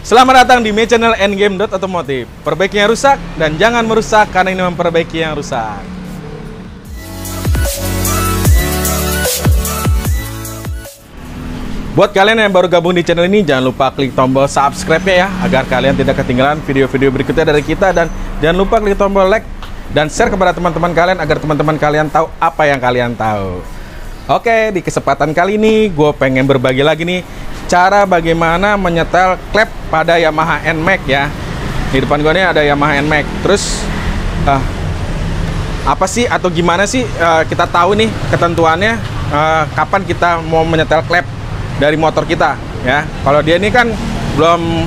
Selamat datang di My Channel Endgame.Otomotif. Perbaiki yang rusak dan jangan merusak karena ini memperbaiki yang rusak. Buat kalian yang baru gabung di channel ini, jangan lupa klik tombol subscribe-nya ya, agar kalian tidak ketinggalan video-video berikutnya dari kita. Dan jangan lupa klik tombol like dan share kepada teman-teman kalian, agar teman-teman kalian tahu apa yang kalian tahu. Oke, di kesempatan kali ini gue pengen berbagi lagi nih cara bagaimana menyetel klep pada Yamaha NMAX ya. Di depan gue nih ada Yamaha NMAX. Terus apa sih atau gimana sih kita tahu nih ketentuannya kapan kita mau menyetel klep dari motor kita ya. Kalau dia ini kan belum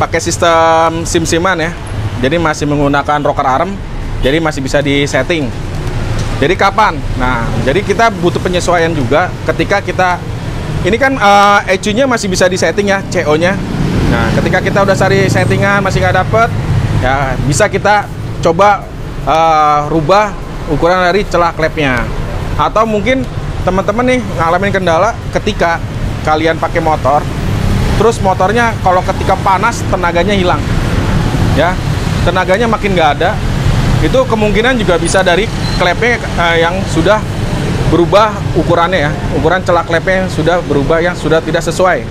pakai sistem sim-siman ya, jadi masih menggunakan rocker arm, jadi masih bisa disetting. Jadi kapan? Nah, jadi kita butuh penyesuaian juga ketika kita ini kan ECU-nya masih bisa disetting ya, CO-nya. Nah, ketika kita udah cari settingan masih nggak dapet, ya bisa kita coba rubah ukuran dari celah klepnya. Atau mungkin teman-teman nih ngalamin kendala ketika kalian pakai motor, terus motornya kalau ketika panas tenaganya hilang, ya tenaganya makin nggak ada. Itu kemungkinan juga bisa dari klepnya yang sudah berubah ukurannya ya, ukuran celah klepnya sudah berubah, yang sudah tidak sesuai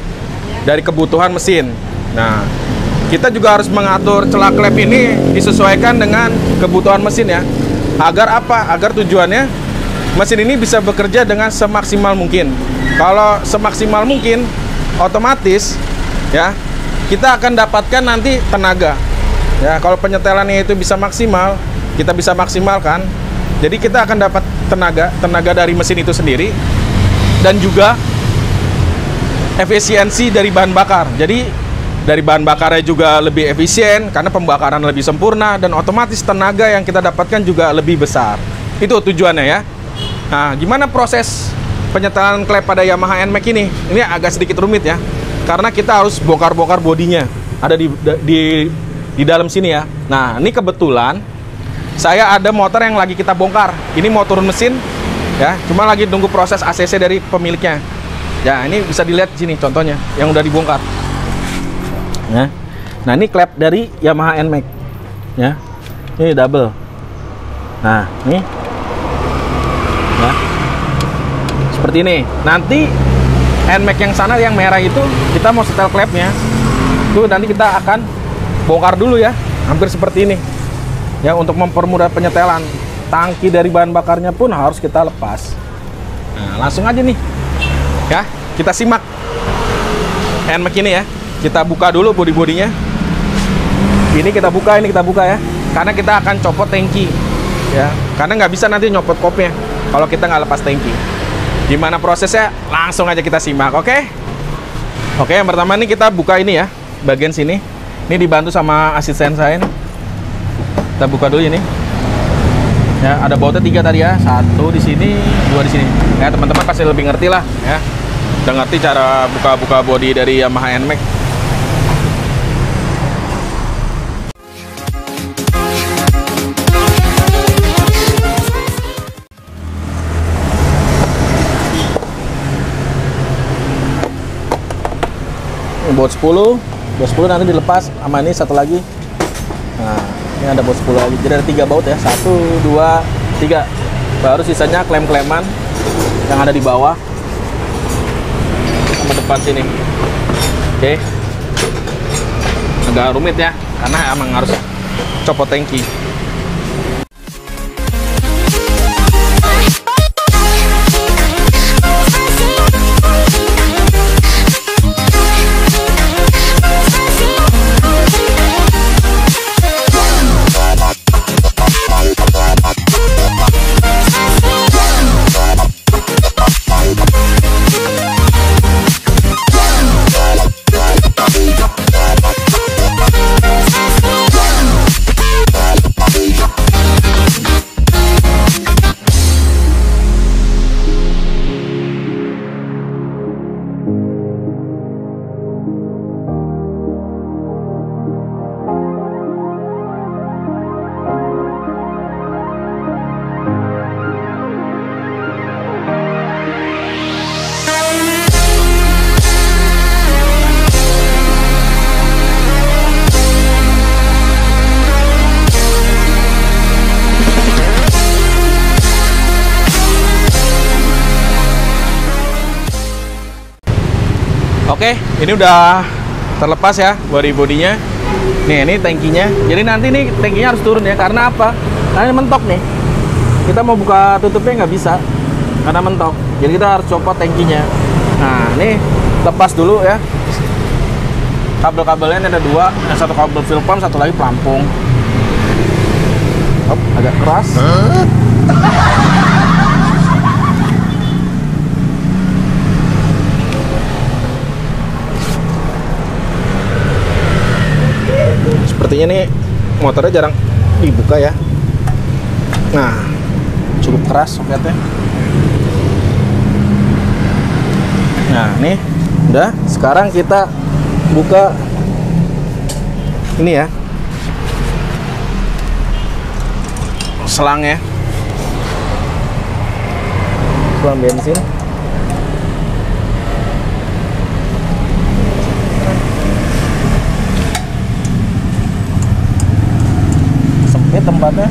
dari kebutuhan mesin. Nah, kita juga harus mengatur celah klep ini disesuaikan dengan kebutuhan mesin ya. Agar apa? Agar tujuannya mesin ini bisa bekerja dengan semaksimal mungkin. Kalau semaksimal mungkin, otomatis ya kita akan dapatkan nanti tenaga. Ya, kalau penyetelannya itu bisa maksimal, kita bisa maksimalkan. Jadi kita akan dapat tenaga dari mesin itu sendiri, dan juga efisiensi dari bahan bakar. Jadi dari bahan bakarnya juga lebih efisien karena pembakaran lebih sempurna, dan otomatis tenaga yang kita dapatkan juga lebih besar. Itu tujuannya ya. Nah, gimana proses penyetelan klep pada Yamaha NMAX ini? Ini agak sedikit rumit ya, karena kita harus bongkar-bongkar bodinya. Ada di dalam sini ya. Nah, ini kebetulan saya ada motor yang lagi kita bongkar. Ini mau turun mesin ya, cuma lagi tunggu proses ACC dari pemiliknya. Ya, ini bisa dilihat di sini contohnya yang udah dibongkar. Ya. Nah, ini klep dari Yamaha NMAX. Ya. Ini double. Nah, ini. Ya. Seperti ini. Nanti NMAX yang sana yang merah itu kita mau setel klepnya. Tuh nanti kita akan bongkar dulu ya, hampir seperti ini. Ya, untuk mempermudah penyetelan. Tangki dari bahan bakarnya pun harus kita lepas. Nah, langsung aja nih. Ya, kita simak NMAX ini ya. Kita buka dulu bodi-bodinya. Ini kita buka ya. Karena kita akan copot tangki. Ya, karena nggak bisa nanti nyopot kopnya kalau kita nggak lepas tangki. Gimana prosesnya? Langsung aja kita simak, oke? Oke, yang pertama nih kita buka ini ya, bagian sini. Ini dibantu sama asisten saya nih. Kita buka dulu ini. Ya, ada bautnya 3 tadi ya. 1 di sini, 2 di sini. Ya, teman-teman pasti lebih ngerti lah ya. Udah ngerti cara buka-buka bodi dari Yamaha NMAX. Baut 10 nanti dilepas sama ini satu lagi. Nah, ini ada baut 10 lagi, jadi ada 3 baut ya, 1, 2, 3. Baru sisanya klem-kleman yang ada di bawah sama depan sini. Oke, agak rumit ya, karena emang harus copot tangki. Oke, ini udah terlepas ya body-bodinya. Nih, ini tangkinya. Jadi nanti nih tangkinya harus turun ya. Karena apa? Karena ini mentok nih. Kita mau buka tutupnya nggak bisa karena mentok. Jadi kita harus copot tangkinya. Nah, ini lepas dulu ya. Kabel-kabelnya ini ada dua. Yang satu kabel fuel pump, satu lagi pelampung. Oh, agak keras. Sepertinya nih motornya jarang dibuka ya. Nah, cukup keras soketnya. Nah, nih udah. Sekarang kita buka ini ya, selangnya, selang bensin. Sempit tempatnya.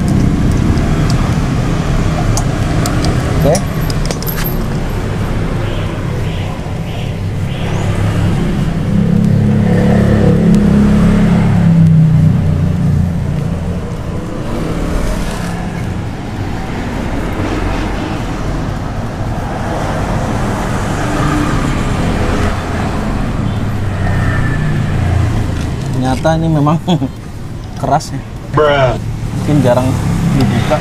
Oke. Ternyata ini memang keras ya. Mungkin jarang dibuka.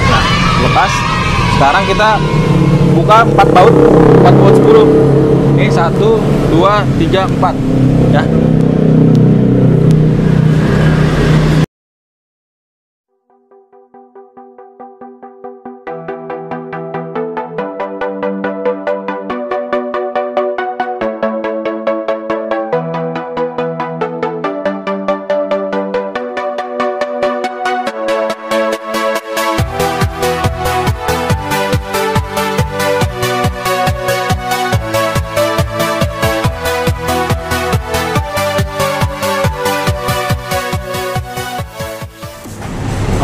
Nah, lepas. Sekarang kita buka 4 baut 10. Ini 1, 2, 3, 4 ya.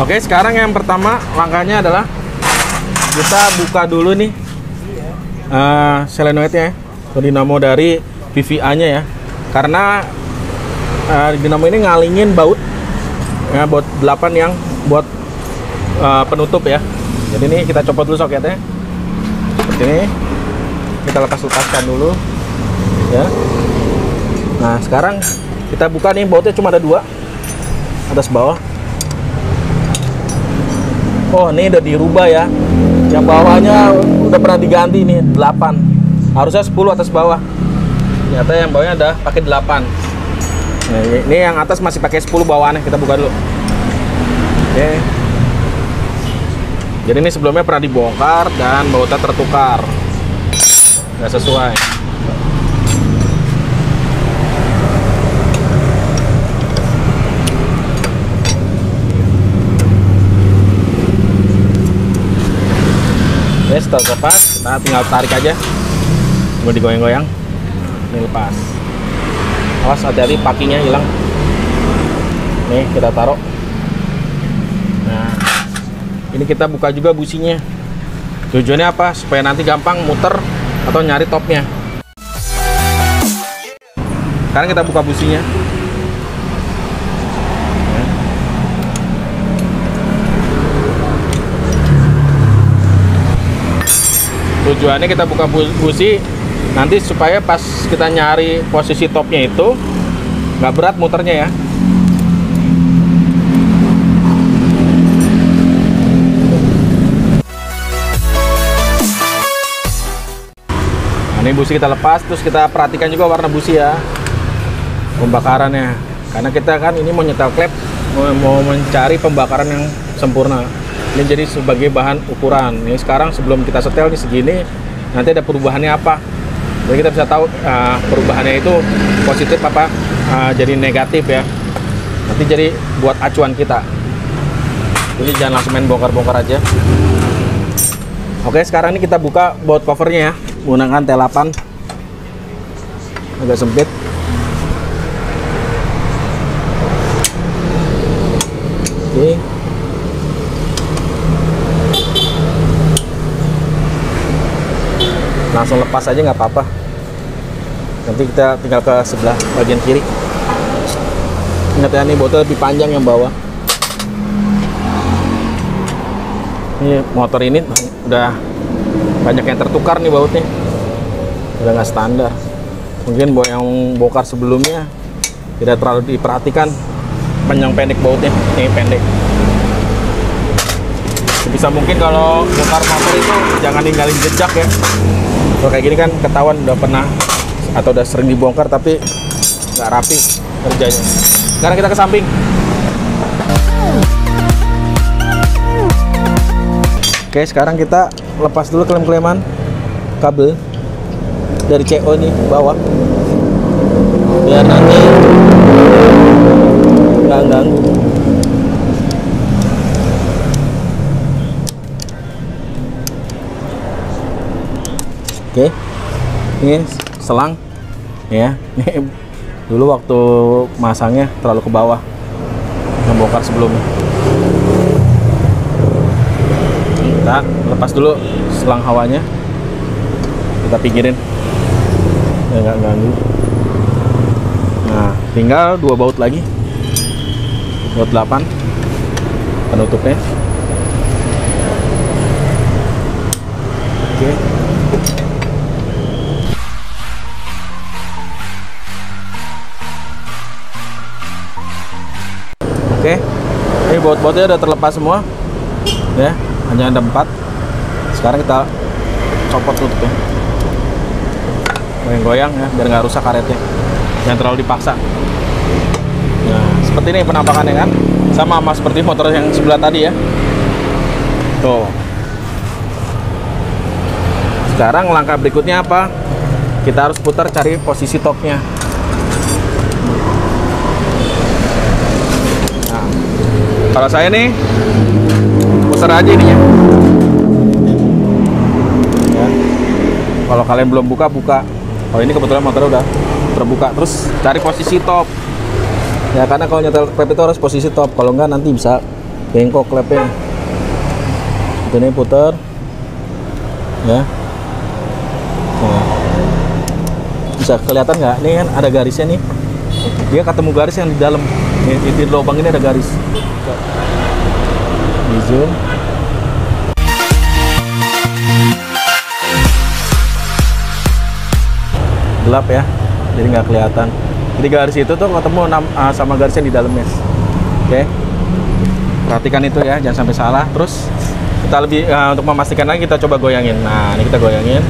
Oke, sekarang yang pertama langkahnya adalah kita buka dulu nih solenoidnya ya, dinamo dari VVA-nya ya. Karena dinamo ini ngalingin baut ya, baut 8 yang buat penutup ya. Jadi ini kita copot dulu soketnya. Seperti ini. Kita lepaskan dulu ya. Nah, sekarang kita buka nih, bautnya cuma ada 2, atas bawah. Oh, ini udah dirubah ya. Yang bawahnya udah pernah diganti nih, 8. Harusnya 10 atas bawah. Ternyata yang bawahnya ada pakai 8. Nah, ini yang atas masih pakai 10 bawaannya. Kita buka dulu. Oke. Jadi ini sebelumnya pernah dibongkar dan bautnya tertukar. Nggak sesuai. Oke, setelah lepas, kita tinggal tarik aja. Cuma digoyang-goyang. Ini lepas. Awas, hati-hati pakinya hilang. Nih, kita taruh. Nah, ini kita buka juga businya. Tujuannya apa? Supaya nanti gampang muter atau nyari topnya. Sekarang kita buka businya. Tujuannya kita buka busi nanti supaya pas kita nyari posisi topnya itu nggak berat muternya ya. Nah, ini busi kita lepas, terus kita perhatikan juga warna busi ya, pembakarannya. Karena kita kan ini mau nyetel klep, mau mencari pembakaran yang sempurna. Ini jadi sebagai bahan ukuran. Ini sekarang sebelum kita setel nih segini, nanti ada perubahannya apa. Jadi kita bisa tahu perubahannya itu positif apa jadi negatif ya. Nanti jadi buat acuan kita. Jadi jangan langsung main bongkar-bongkar aja. Oke, sekarang ini kita buka baut covernya ya, menggunakan T8. Agak sempit. Oke. langsung lepas aja nggak apa-apa. Nanti kita tinggal ke sebelah bagian kiri. Ingat ya, nih bautnya lebih panjang yang bawah. Ini motor ini udah banyak yang tertukar nih bautnya, udah nggak standar. Mungkin buat yang bongkar sebelumnya tidak terlalu diperhatikan panjang pendek bautnya. Ini pendek. Bisa mungkin kalau bongkar motor itu jangan ninggalin jejak ya. Kalau kayak gini kan ketahuan udah pernah atau udah sering dibongkar tapi nggak rapi kerjanya. Sekarang kita ke samping. Oke, sekarang kita lepas dulu klem-kleman kabel dari CO nih bawah, biar nanti nggak ganggu. Oke, ini selang ya. Ini dulu waktu masangnya terlalu ke bawah, ngebongkar sebelumnya. Kita lepas dulu selang hawanya, kita pinggirin ya, nggak ganggu. Nah, tinggal 2 baut lagi, baut 8 penutupnya. Oke. Oke, ini baut-bautnya udah terlepas semua ya. Hanya ada 4. Sekarang kita copot tutupnya, goyang-goyang ya, biar nggak rusak karetnya, jangan terlalu dipaksa. Nah, seperti ini penampakannya kan, sama seperti motor yang sebelah tadi ya. Tuh. Sekarang langkah berikutnya apa? Kita harus putar cari posisi topnya. Nah, kalau saya nih putar aja ininya ya. Kalau kalian belum buka. Kalau ini kebetulan motornya udah terbuka. Terus cari posisi top ya, karena kalau nyetel klep itu harus posisi top, kalau enggak nanti bisa bengkok klepnya. Ini putar ya. Nah, bisa kelihatan nggak? Ini kan ada garisnya nih, dia ketemu garis yang di dalam di lubang ini ada garis. Di zoom. Gelap ya, jadi nggak kelihatan. Jadi garis itu tuh ketemu sama garis yang di dalamnya. Oke, perhatikan itu ya, jangan sampai salah. Terus kita lebih untuk memastikan lagi, kita coba goyangin. Nah, ini kita goyangin.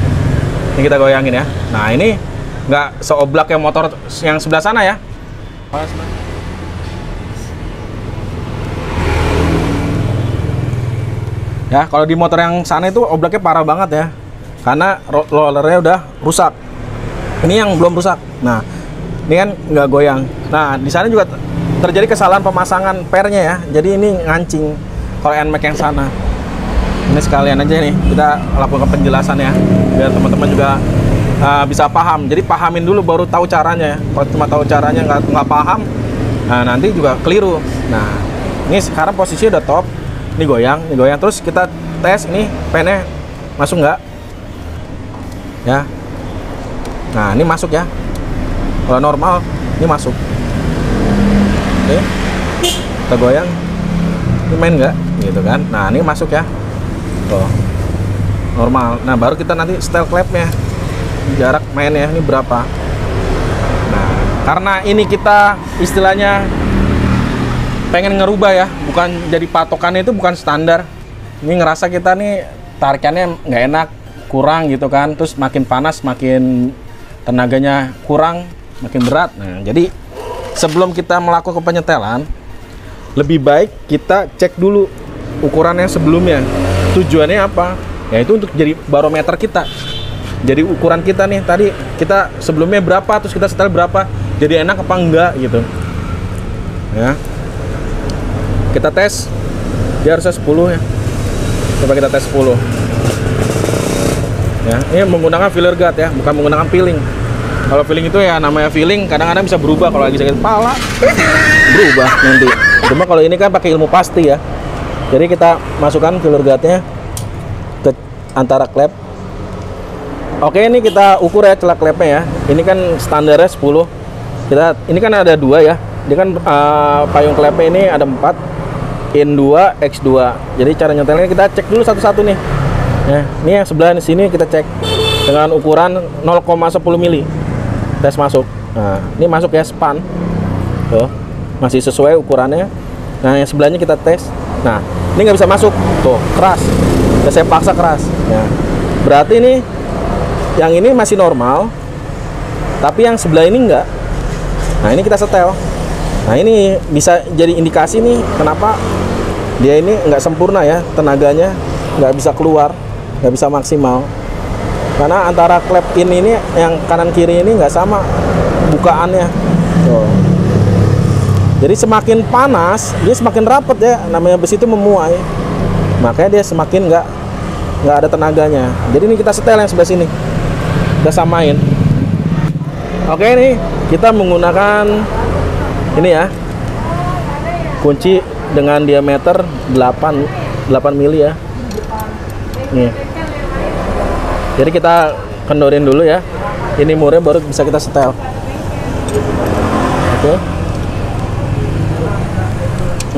Ini kita goyangin ya. Nah, ini nggak seoblak yang motor yang sebelah sana ya. Ya, kalau di motor yang sana itu oblaknya parah banget ya, karena rollernya udah rusak. Ini yang belum rusak. Nah, ini kan nggak goyang. Nah, di sana juga terjadi kesalahan pemasangan pernya ya. Jadi ini ngancing kalau NMAX yang sana. Ini sekalian aja nih kita lakukan penjelasan ya, biar teman-teman juga bisa paham. Jadi pahamin dulu baru tahu caranya ya. Kalau cuma tahu caranya nggak paham, nah nanti juga keliru. Nah, ini sekarang posisinya udah top. Ini goyang. Terus kita tes ini pennya masuk nggak? Ya. Nah, ini masuk ya. Kalau normal ini masuk. Oke. Kita goyang. Ini main nggak? Gitu kan. Nah, ini masuk ya. Tuh. Normal. Nah, baru kita nanti setel klepnya. Jarak mainnya ini berapa? Nah, karena ini kita istilahnya pengen ngerubah ya, bukan jadi patokannya itu bukan standar. Ini ngerasa kita nih tarikannya nggak enak, kurang gitu kan. Terus makin panas, makin tenaganya kurang, makin berat. Nah, jadi sebelum kita melakukan penyetelan, lebih baik kita cek dulu ukurannya sebelumnya. Tujuannya apa? Yaitu untuk jadi barometer kita. Jadi ukuran kita nih, tadi kita sebelumnya berapa, terus kita setel berapa, jadi enak apa enggak gitu ya. Kita tes, dia harusnya 10 ya. Coba kita tes 10 ya. Ini menggunakan filler guard ya, bukan menggunakan feeling. Kalau feeling itu ya namanya feeling, kadang-kadang bisa berubah. Kalau lagi sakit kepala berubah nanti. Cuma kalau ini kan pakai ilmu pasti ya. Jadi kita masukkan filler guardnya ke antara klep Oke, ini kita ukur ya celak klepnya ya. Ini kan standarnya 10. Ini kan ada 2 ya. Dia kan payung klepnya ini ada 4. In 2, X 2. Jadi cara nyetelnya kita cek dulu satu-satu nih. Ya, ini yang sebelah di sini kita cek dengan ukuran 0,10 mili. Tes masuk. Nah, ini masuk ya span. Tuh, masih sesuai ukurannya. Nah, yang sebelahnya kita tes. Nah, ini nggak bisa masuk. Tuh, keras. Ya, saya paksa keras. Ya. Berarti ini yang ini masih normal, tapi yang sebelah ini enggak. Nah, ini kita setel. Nah, ini bisa jadi indikasi nih kenapa dia ini nggak sempurna ya, tenaganya nggak bisa keluar, nggak bisa maksimal. Karena antara klep ini yang kanan kiri ini nggak sama bukaannya. Tuh. Jadi semakin panas dia semakin rapet ya, namanya besi itu memuai, makanya dia semakin nggak ada tenaganya. Jadi ini kita setel yang sebelah sini, kita samain. Oke, nih kita menggunakan ini ya, kunci dengan diameter 8 mili ya. Nih. Jadi kita kendorin dulu ya. Ini murnya baru bisa kita setel. Oke.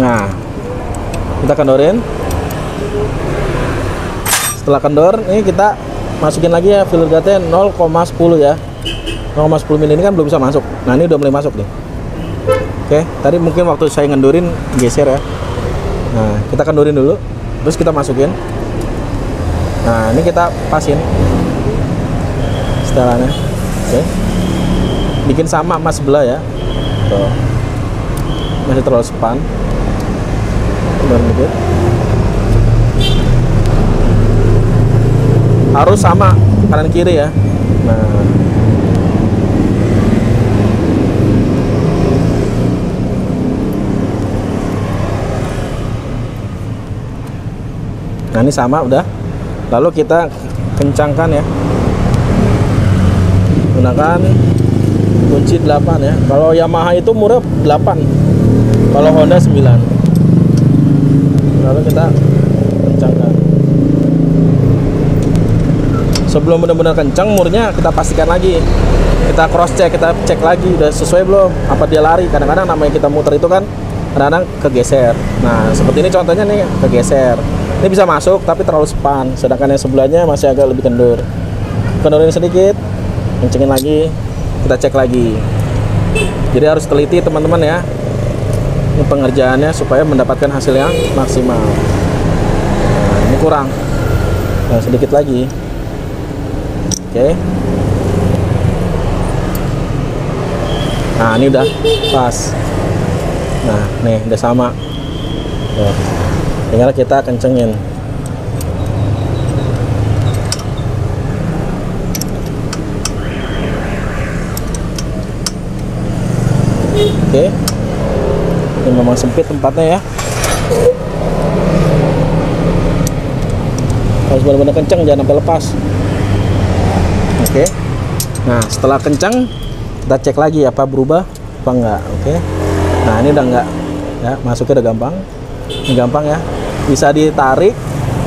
Nah, kita kendorin. Setelah kendor, ini kita masukin lagi ya filler guide-nya 0,10 ya. 0,10 mili ini kan belum bisa masuk. Nah, ini udah mulai masuk nih. Oke, tadi mungkin waktu saya ngendorin geser ya. Nah, kita kendorin dulu, terus kita masukin. Nah, ini kita pasin setelannya. Oke, bikin sama sama sebelah ya. Tuh, masih terlalu span. Dikit. Harus sama kanan kiri ya. Nah, ini sama udah. Lalu kita kencangkan ya. Gunakan kunci 8 ya. Kalau Yamaha itu murah 8. Kalau Honda 9. Lalu kita kencangkan. Sebelum benar-benar kencang murnya kita pastikan lagi. Kita cross check, kita cek lagi udah sesuai belum, apa dia lari. Kadang-kadang namanya kita muter itu kan kadang-kadang kegeser. Nah, seperti ini contohnya nih, kegeser. Ini bisa masuk tapi terlalu span, sedangkan yang sebelahnya masih agak lebih kendur. Kendorin sedikit, kencengin lagi, kita cek lagi. Jadi harus teliti teman-teman ya. Ini pengerjaannya supaya mendapatkan hasil yang maksimal. Nah, ini kurang. Nah, sedikit lagi. Oke. Nah, ini udah pas. Nah, nih udah sama. Tuh. Tinggal kita kencengin. Oke. Ini memang sempit tempatnya ya. Harus benar-benar kenceng, jangan sampai lepas. Oke. Nah, setelah kencang kita cek lagi apa berubah apa enggak. Oke. Nah, ini udah enggak ya, masuknya udah gampang. Ini gampang ya, bisa ditarik.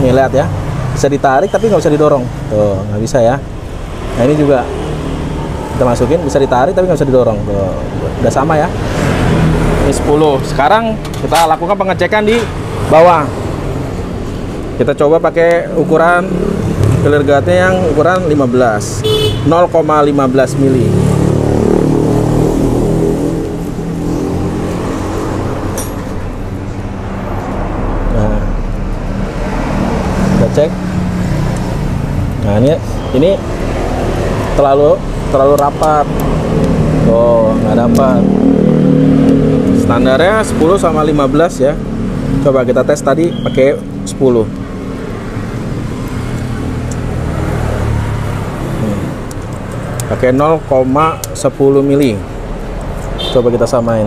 Nih lihat ya, bisa ditarik tapi nggak bisa didorong. Tuh, nggak bisa ya. Nah, ini juga kita masukin, bisa ditarik tapi nggak bisa didorong. Tuh, udah sama ya. Ini 10. Sekarang kita lakukan pengecekan di bawah. Kita coba pakai ukuran filler guide yang ukuran 15, 0,15 mili. Nah, kita cek. Nah, ini terlalu rapat. Tuh, nggak dapat. Standarnya 10 sama 15 ya. Coba kita tes tadi pakai 10. Pakai 0,10 mili. Coba kita samain.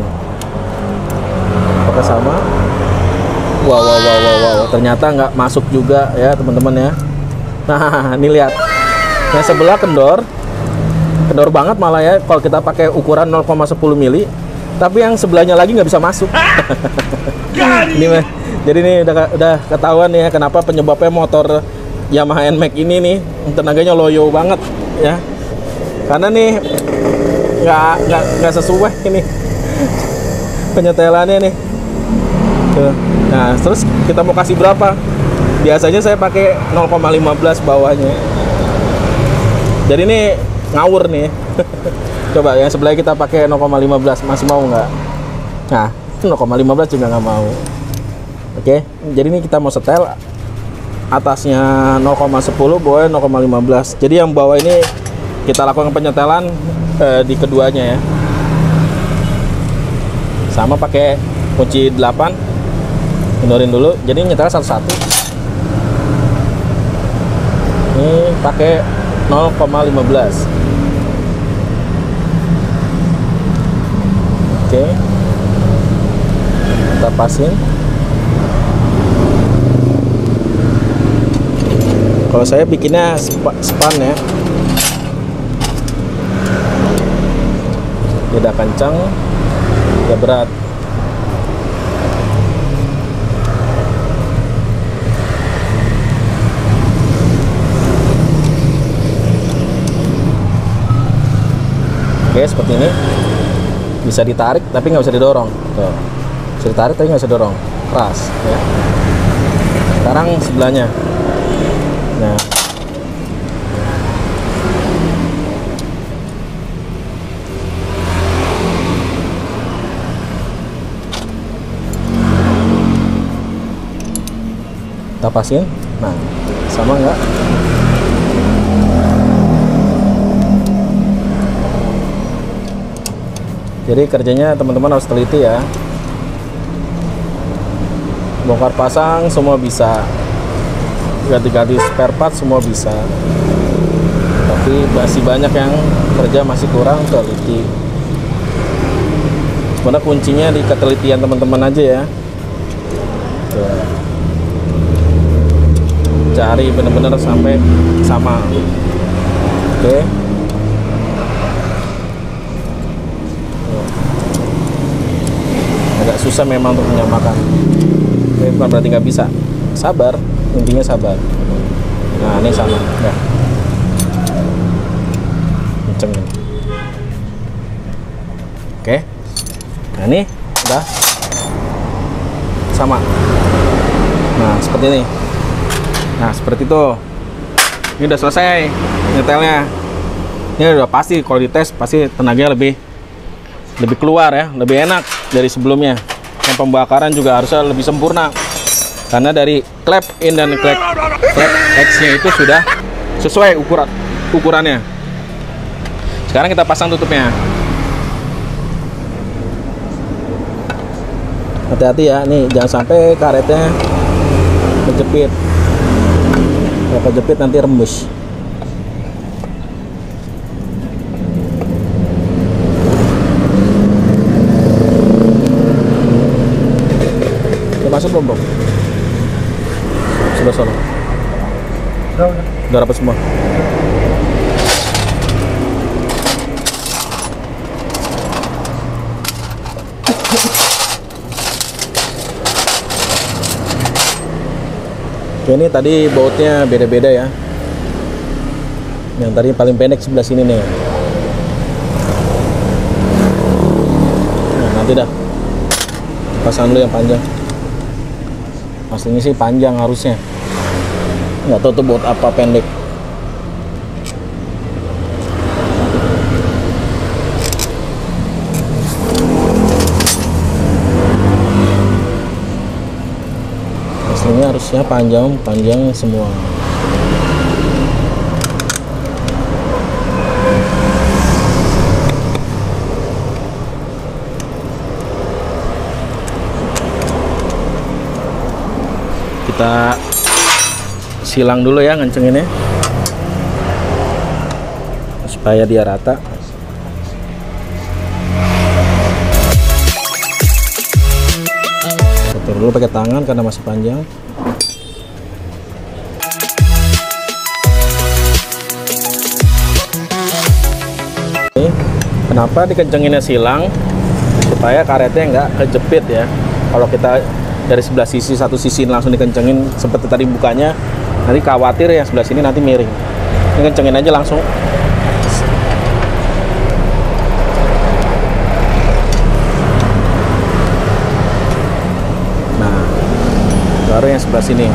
Apakah sama? Wow. Ternyata nggak masuk juga ya teman-teman ya. Nah, ini lihat. Yang sebelah kendor banget malah ya. Kalau kita pakai ukuran 0,10 mili. Tapi yang sebelahnya lagi nggak bisa masuk. Ini mah. Jadi ini udah ketahuan ya kenapa penyebabnya motor Yamaha NMAX ini nih tenaganya loyo banget ya, karena nih nggak sesuai ini penyetelannya nih. Tuh. Nah terus kita mau kasih berapa? Biasanya saya pakai 0,15 bawahnya. Jadi ini ngawur nih. Coba yang sebelah kita pakai 0,15, masih mau nggak? Nah 0,15 juga nggak mau. Oke, jadi ini kita mau setel atasnya 0,10, bawahnya 0,15. Jadi yang bawah ini kita lakukan penyetelan di keduanya ya. Sama pakai kunci 8. Mundurin dulu. Jadi nyetel satu-satu. Ini pakai 0,15. Oke. Kita pasin. Kalau saya bikinnya span ya, tidak kencang, tidak berat. Oke, seperti ini. Bisa ditarik tapi nggak bisa didorong. Tuh. Bisa ditarik tapi nggak bisa dorong, keras. Ya. Sekarang sebelahnya. Nah, kita pasin. Nah, sama nggak? Jadi kerjanya teman-teman harus teliti ya. Bongkar pasang semua bisa, ganti-ganti spare part semua bisa, tapi masih banyak yang kerja masih kurang teliti. Sebenarnya kuncinya di ketelitian teman-teman aja ya. Tuh. Cari benar-benar sampai sama. Oke. Agak susah memang untuk menyamakan. Tapi bukan berarti nggak bisa. Sabar, intinya sabar. Nah ini sama ya, kenceng ini. Oke, nah ini udah sama. Nah seperti ini. Nah seperti itu. Ini udah selesai nyetelnya. Ini udah pasti kalau dites pasti tenaganya lebih keluar ya, lebih enak dari sebelumnya. Yang pembakaran juga harusnya lebih sempurna. Karena dari klep in dan klep X-nya itu sudah sesuai ukurannya. Sekarang kita pasang tutupnya. Hati-hati ya, nih jangan sampai karetnya kejepit. Kalau kejepit nanti rembus. Udah masuk belum, Bro? Sudah solo. Udah rapat semua. Oke, ini tadi bautnya beda-beda ya. Yang tadi paling pendek sebelah sini nih. Nah, nanti dah pasang dulu yang panjang. Aslinya sih panjang harusnya. Nggak tahu tuh baut apa pendek. Aslinya harusnya panjang semua. Kita silang dulu ya ngencenginnya supaya dia rata. Atur dulu pakai tangan karena masih panjang. Oke, kenapa dikencenginnya silang? Supaya karetnya nggak kejepit ya. Kalau kita dari sebelah sisi, satu sisi langsung dikencengin seperti tadi bukanya, Nanti khawatir yang sebelah sini nanti miring. Ini kencengin aja langsung. Nah, baru yang sebelah sini.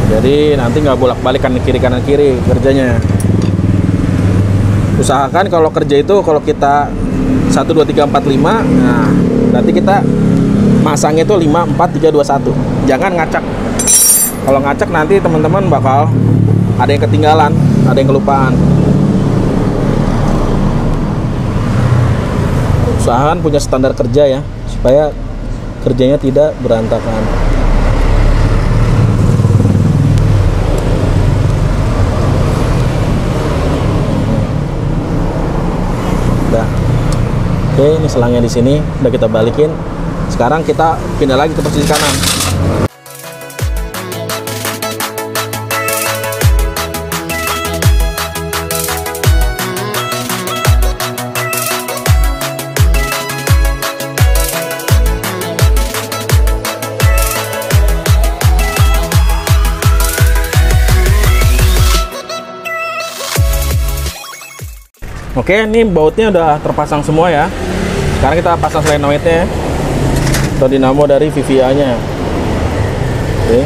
Jadi nanti nggak bolak-balik kanan kiri kerjanya. Usahakan kalau kerja itu kalau kita 1 2 3 4 5, nah nanti kita masangnya itu 5 4 3 2 1. Jangan ngacak. Kalau ngacak nanti teman-teman bakal ada yang ketinggalan, ada yang kelupaan. Usahakan punya standar kerja ya, supaya kerjanya tidak berantakan. Udah. Oke, ini selangnya di sini udah kita balikin. Sekarang kita pindah lagi ke posisi kanan. Oke, ini bautnya udah terpasang semua ya. Sekarang kita pasang solenoidnya atau dinamo dari VVA-nya. Oke.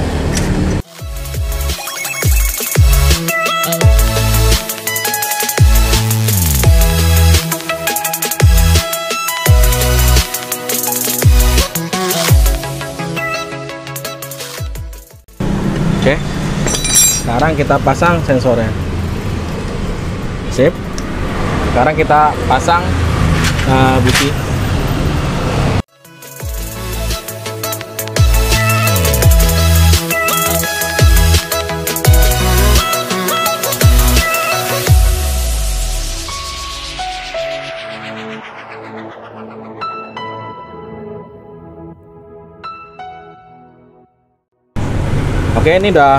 Oke. Sekarang kita pasang sensornya. Sip. Sekarang kita pasang busi. Oke, ini udah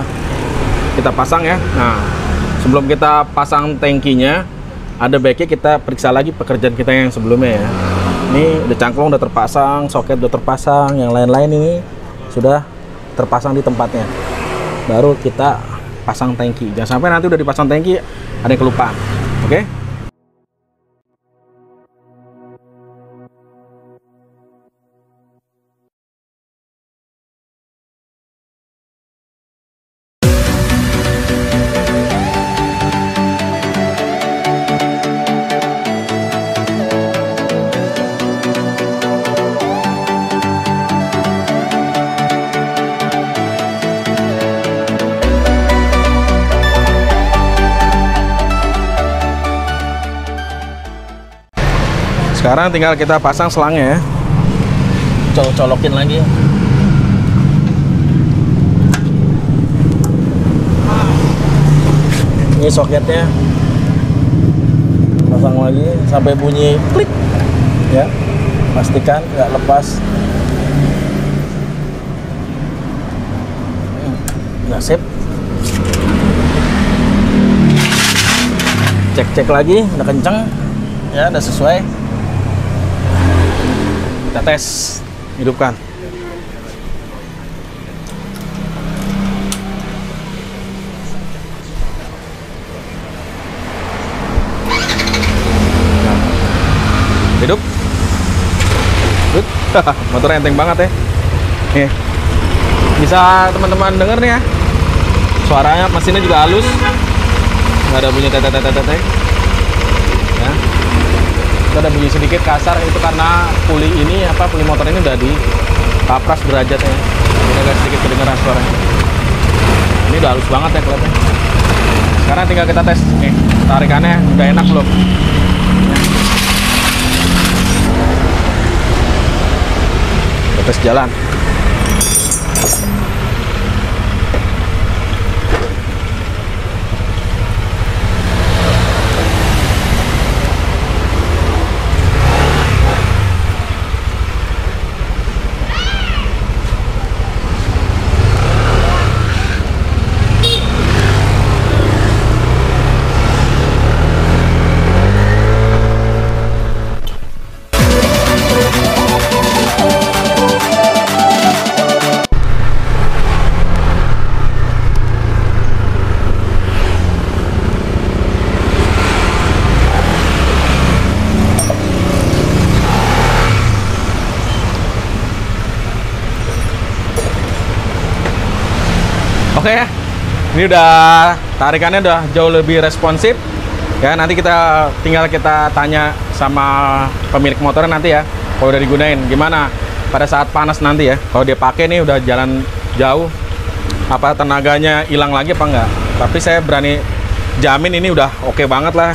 kita pasang ya. Nah, sebelum kita pasang tangkinya, ada baiknya kita periksa lagi pekerjaan kita yang sebelumnya ya. Ini udah cangklong udah terpasang, soket udah terpasang, yang lain-lain ini sudah terpasang di tempatnya. Baru kita pasang tangki. Jangan sampai nanti udah dipasang tangki ada yang kelupaan. Oke? Sekarang tinggal kita pasang selangnya ya. Colokin lagi. Ini soketnya. Pasang lagi sampai bunyi klik. Ya. Pastikan nggak lepas. Nggak sip. Cek-cek lagi, udah kenceng. Ya, udah sesuai. Kita tes, hidupkan. Nah, hidup. Motornya enteng banget ya. Nih, bisa teman-teman denger nih ya. Suaranya mesinnya juga halus, nggak ada bunyi tete-tete. Ya. Itu ada bunyi sedikit kasar, itu karena puli ini puli motor ini udah dipapras derajatnya. Ini agak sedikit kedengeran suaranya. Ini udah halus banget ya kelihatannya. Sekarang tinggal kita tes nih, tarikannya udah enak belum? Kita tes jalan. Oke, ini udah tarikannya udah jauh lebih responsif. Ya, nanti tinggal kita tanya sama pemilik motornya nanti ya, kalau udah digunain gimana pada saat panas nanti ya. Kalau dia pakai nih udah jalan jauh, apa tenaganya hilang lagi apa enggak? Tapi saya berani jamin ini udah oke banget lah.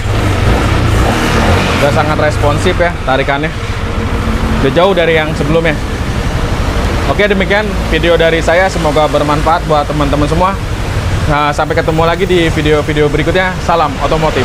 Udah sangat responsif ya tarikannya. Udah jauh dari yang sebelumnya. Oke, demikian video dari saya, semoga bermanfaat buat teman-teman semua. Nah, sampai ketemu lagi di video-video berikutnya. Salam otomotif.